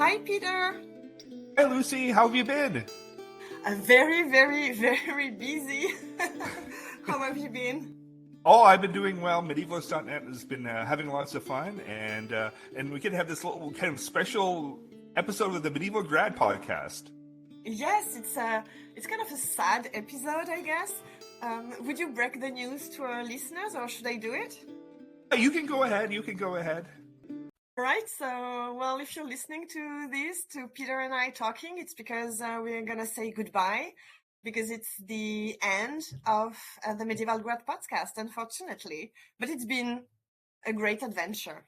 Hi, Peter. Hi, Lucie. How have you been? Very, very, very busy. How have you been? Oh, I've been doing well. Medievalist.net has been having lots of fun, and we could have this little kind of special episode of the Medieval Grad Podcast. Yes, it's kind of a sad episode, I guess. Would you break the news to our listeners, or should I do it? You can go ahead. You can go ahead. Right, so, well, if you're listening to this, to Peter and I talking, it's because we're going to say goodbye, because it's the end of the Medieval Grad Podcast, unfortunately. But it's been a great adventure.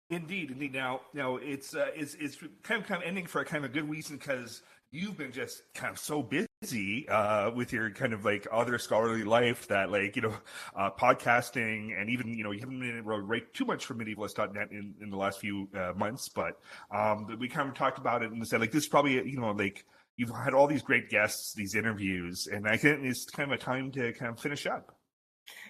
Indeed. Now it's kind of ending for a kind of a good reason, because you've been just kind of so busy with your kind of like other scholarly life that podcasting, and even you haven't been able to write too much for Medievalist.net in the last few months, but we kind of talked about it and said like this is probably you've had all these great guests, these interviews, and I think it's kind of a time to kind of finish up.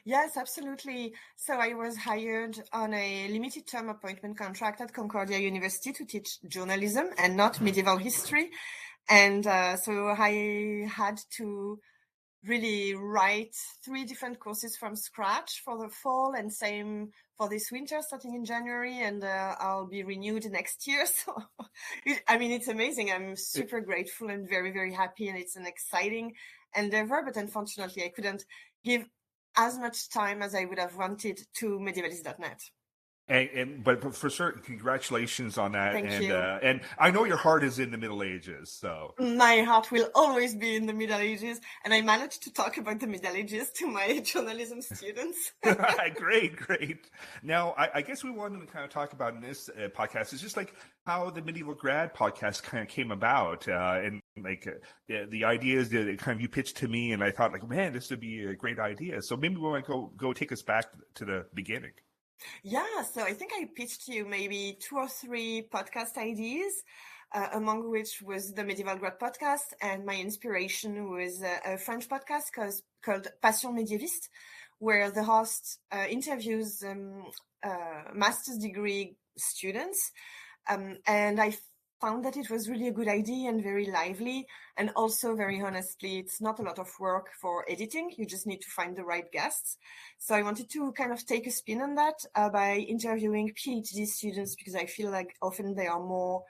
Yes, absolutely. So I was hired on a limited term appointment contract at Concordia University to teach journalism and not medieval history. And so I had to really write 3 different courses from scratch for the fall, and same for this winter starting in January, and I'll be renewed next year. So, it's amazing. I'm super grateful and very, very happy, and it's an exciting endeavor, but unfortunately I couldn't give as much time as I would have wanted to Medievalist.net. But for certain, congratulations on that. Thank you. And I know your heart is in the Middle Ages, so my heart will always be in the Middle Ages, and I managed to talk about the Middle Ages to my journalism students. Great. Now, I guess we wanted to kind of talk about in this podcast is just like how the Medieval Grad Podcast kind of came about, and like the ideas that kind of you pitched to me, and I thought like, man, this would be a great idea. So maybe we want to go take us back to the beginning. Yeah, so I think I pitched you maybe 2 or 3 podcast ideas, among which was the Medieval Grad Podcast, and my inspiration was a French podcast called Passion Médiéviste, where the host interviews master's degree students, and I found that it was really a good idea and very lively, and also very honestly, it's not a lot of work for editing. You just need to find the right guests. So I wanted to kind of take a spin on that by interviewing PhD students, because I feel like often they are more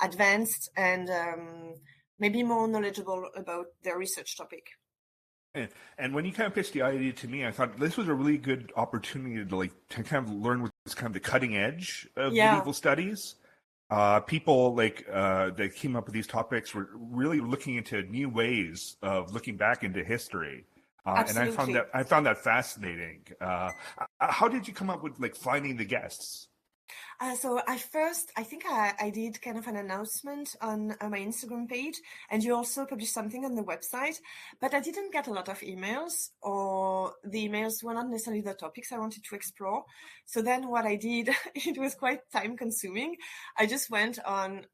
advanced and maybe more knowledgeable about their research topic. And when you kind of pitched the idea to me, I thought this was a really good opportunity to kind of learn what's kind of the cutting edge of medieval studies. People that came up with these topics were really looking into new ways of looking back into history, and I found that fascinating. How did you come up with like finding the guests? So I think I did kind of an announcement on my Instagram page, and you also published something on the website, but I didn't get a lot of emails, or the emails were not necessarily the topics I wanted to explore. So then what I did, it was quite time consuming. I just went on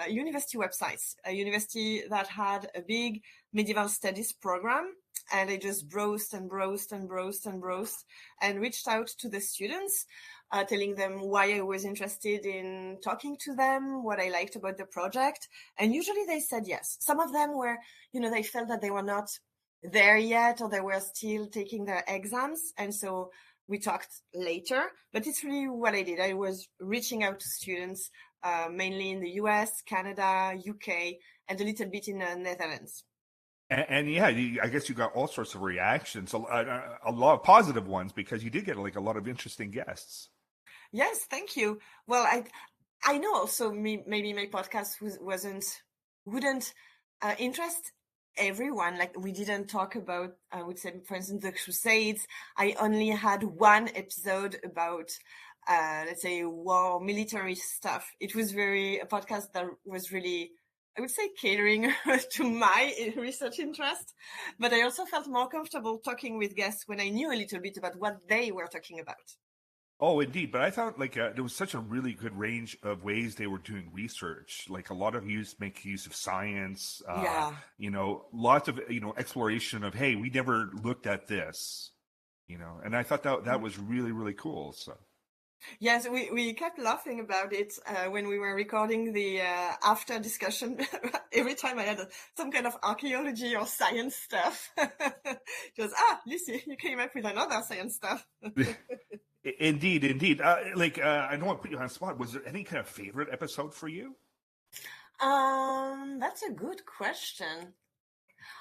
university websites, a university that had a big medieval studies program, and I just browsed and reached out to the students, telling them why I was interested in talking to them, what I liked about the project. And usually they said yes. Some of them were, they felt that they were not there yet, or they were still taking their exams. And so we talked later, but it's really what I did. I was reaching out to students, mainly in the US, Canada, UK, and a little bit in the Netherlands. And yeah, I guess you got all sorts of reactions, a lot of positive ones, because you did get like a lot of interesting guests. Yes, thank you. Well, I know also maybe my podcast wouldn't interest everyone. Like, we didn't talk about, I would say, for instance, the Crusades. I only had 1 episode about, let's say, war, military stuff. It was a podcast that was really, I would say, catering to my research interest, but I also felt more comfortable talking with guests when I knew a little bit about what they were talking about. Oh, indeed. But I thought there was such a really good range of ways they were doing research. Like a lot of make use of science, lots of, exploration of, hey, we never looked at this, and I thought that was really, really cool. So. Yes, we kept laughing about it when we were recording the after discussion. Every time I had some kind of archaeology or science stuff, it was, Lucie, you came up with another science stuff. Indeed, indeed. I don't want to put you on the spot. Was there any kind of favorite episode for you? That's a good question.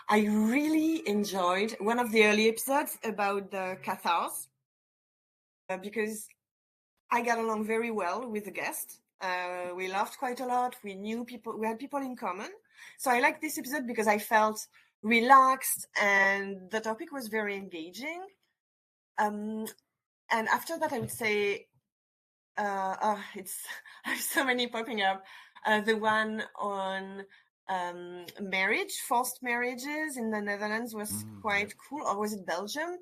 I really enjoyed one of the early episodes about the Cathars because I got along very well with the guest. We laughed quite a lot. We knew people. We had people in common. So I liked this episode because I felt relaxed and the topic was very engaging. And after that, I would say, it's I have so many popping up. The one on marriage, forced marriages in the Netherlands was quite cool. Or was it Belgium?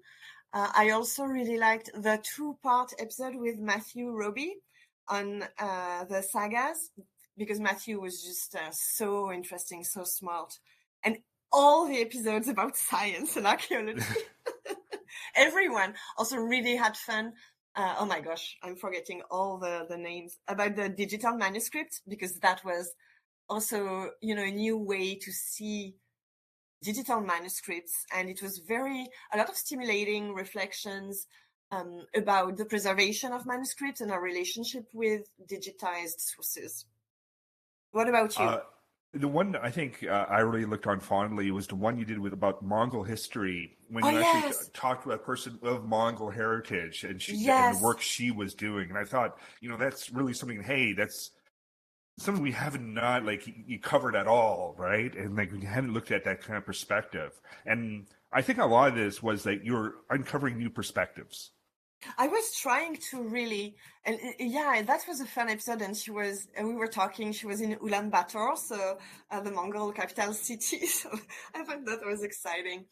I also really liked the 2-part episode with Matthew Roby on the sagas, because Matthew was just so interesting, so smart. And all the episodes about science and archaeology. Everyone also really had fun. Oh my gosh, I'm forgetting all the names about the digital manuscript, because that was also, a new way to see digital manuscripts, and it was a lot of stimulating reflections about the preservation of manuscripts and our relationship with digitized sources. What about you? The one I think I really looked on fondly was the one you did about Mongol history, when you actually talked to a person of Mongol heritage and and the work she was doing. And I thought, that's really something, hey, that's something we haven't you covered at all, right? And we hadn't looked at that kind of perspective. And I think a lot of this was that you're uncovering new perspectives. I was trying to really, and that was a fun episode. And we were talking, she was in Ulaanbaatar, so the Mongol capital city. So I thought that was exciting.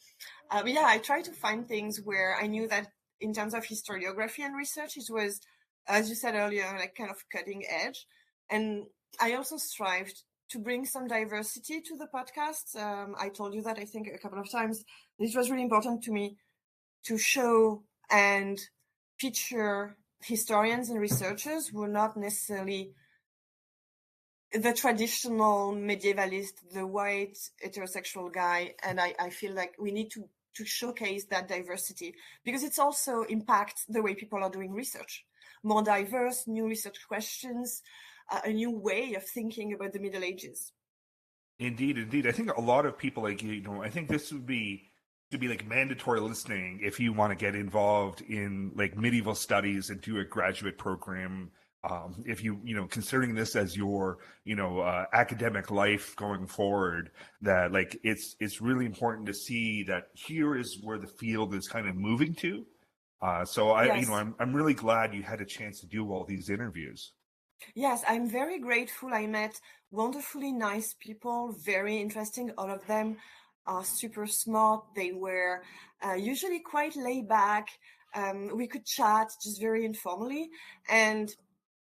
I tried to find things where I knew that in terms of historiography and research, it was, as you said earlier, kind of cutting edge. And I also strived to bring some diversity to the podcast. I told you that, I think, a couple of times. It was really important to me to show and feature historians and researchers who are not necessarily the traditional medievalist, the white heterosexual guy. And I feel like we need to showcase that diversity, because it's also impacts the way people are doing research. More diverse, new research questions, a new way of thinking about the Middle Ages. Indeed, indeed. I think a lot of people, I think this would be mandatory listening if you want to get involved in medieval studies and do a graduate program. If considering this as your academic life going forward, that it's really important to see that here is where the field is kind of moving to. I'm really glad you had a chance to do all these interviews. Yes, I'm very grateful. I met wonderfully nice people, very interesting. All of them are super smart. They were usually quite laid back. We could chat just very informally. And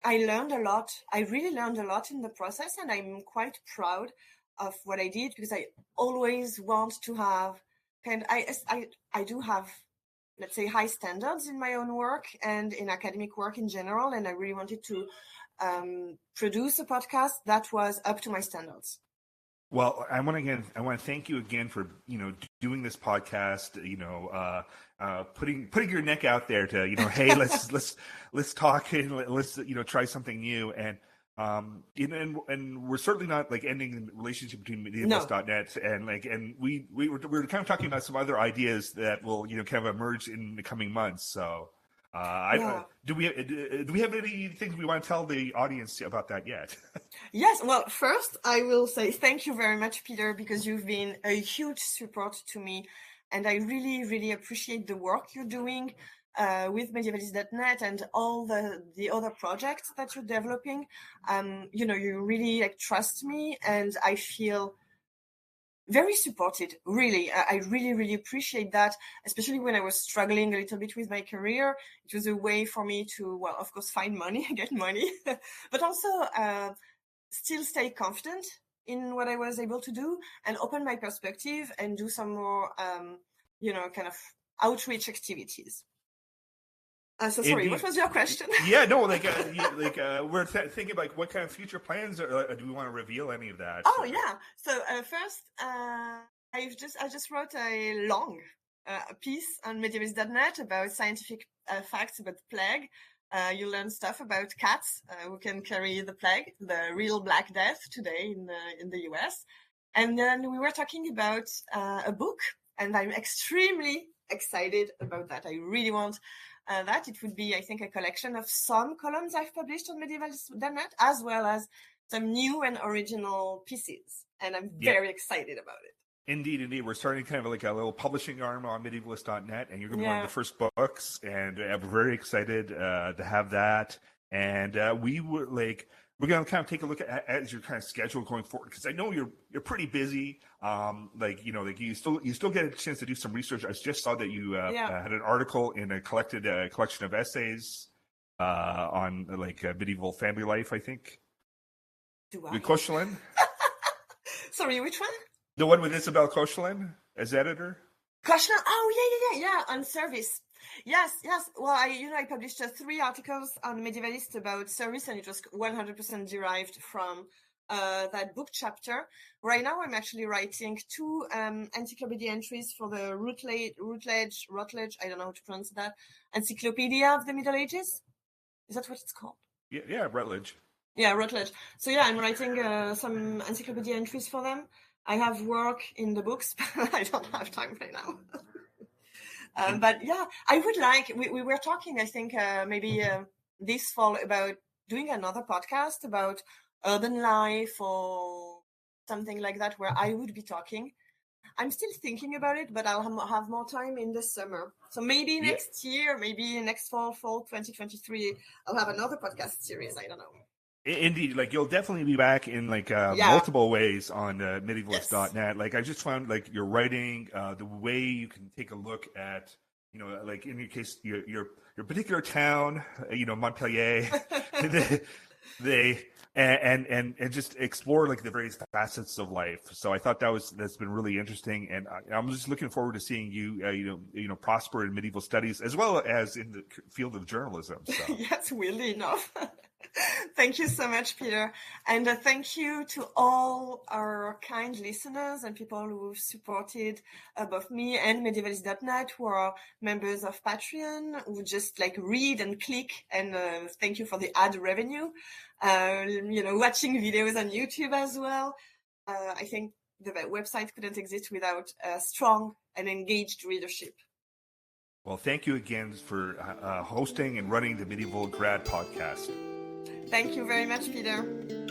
I learned a lot. I really learned a lot in the process. And I'm quite proud of what I did, because I always want to have I do have, let's say, high standards in my own work and in academic work in general. And I really wanted to produce a podcast that was up to my standards. Well, I want to thank you again for doing this podcast. Putting your neck out there to hey, let's talk and let's try something new. And and we're certainly not ending the relationship between Medievalist.net and we were kind of talking about some other ideas that will kind of emerge in the coming months. So. Do we have any things we want to tell the audience about that yet? Yes. Well, first I will say thank you very much, Peter, because you've been a huge support to me, and I really, really appreciate the work you're doing with Medievalist.net and all the other projects that you're developing. You really trust me, and I feel very supported. Really, I really, really appreciate that, especially when I was struggling a little bit with my career. It was a way for me to, well, of course, find money, get money, but also still stay confident in what I was able to do and open my perspective and do some more, kind of outreach activities. So sorry, what was your question? Yeah, no, we're thinking like what kind of future plans do we want to reveal any of that? Oh yeah. So first, I just wrote a long piece on medievalist.net about scientific facts about the plague. You learn stuff about cats who can carry the plague, the real Black Death today in the US. And then we were talking about a book, and I'm extremely excited about that. I really want that. It would be, I think, a collection of some columns I've published on medievalist.net, as well as some new and original pieces. And I'm very excited about it. Indeed. We're starting kind of like a little publishing arm on medievalist.net, and you're going to be one of the first books, and I'm very excited to have that. And we're going to kind of take a look at your kind of schedule going forward, because I know you're pretty busy. You still get a chance to do some research. I just saw that you had an article in a collected collection of essays on medieval family life, I think. Do I? Konieczny? Sorry, which one? The one with Isabel Konieczny as editor? Konieczny? Oh, yeah, on service. Yes. Well, I published 3 articles on Medievalist about service, and it was 100% derived from that book chapter. Right now, I'm actually writing 2 encyclopedia entries for the Routledge, I don't know how to pronounce that, Encyclopedia of the Middle Ages. Is that what it's called? Yeah, Rutledge. Yeah, Routledge. So yeah, I'm writing some encyclopedia entries for them. I have work in the books, but I don't have time right now. But yeah, I would like, we were talking, I think, maybe this fall about doing another podcast about urban life or something like that, where I would be talking. I'm still thinking about it, but I'll have more time in the summer. So maybe next year, maybe next fall 2023, I'll have another podcast series. I don't know. Indeed, you'll definitely be back in multiple ways on medievalist.net. I just found your writing, the way you can take a look at, in your case, your particular town, Montpellier, and just explore the various facets of life. So I thought that's been really interesting, and I'm just looking forward to seeing you prosper in medieval studies as well as in the field of journalism. So. Yes, weirdly enough. Thank you so much, Peter. And thank you to all our kind listeners and people who've supported both me and Medievalist.net, who are members of Patreon, who just read and click. And thank you for the ad revenue. Watching videos on YouTube as well. I think the website couldn't exist without a strong and engaged readership. Well, thank you again for hosting and running the Medieval Grad Podcast. Thank you very much, Peter.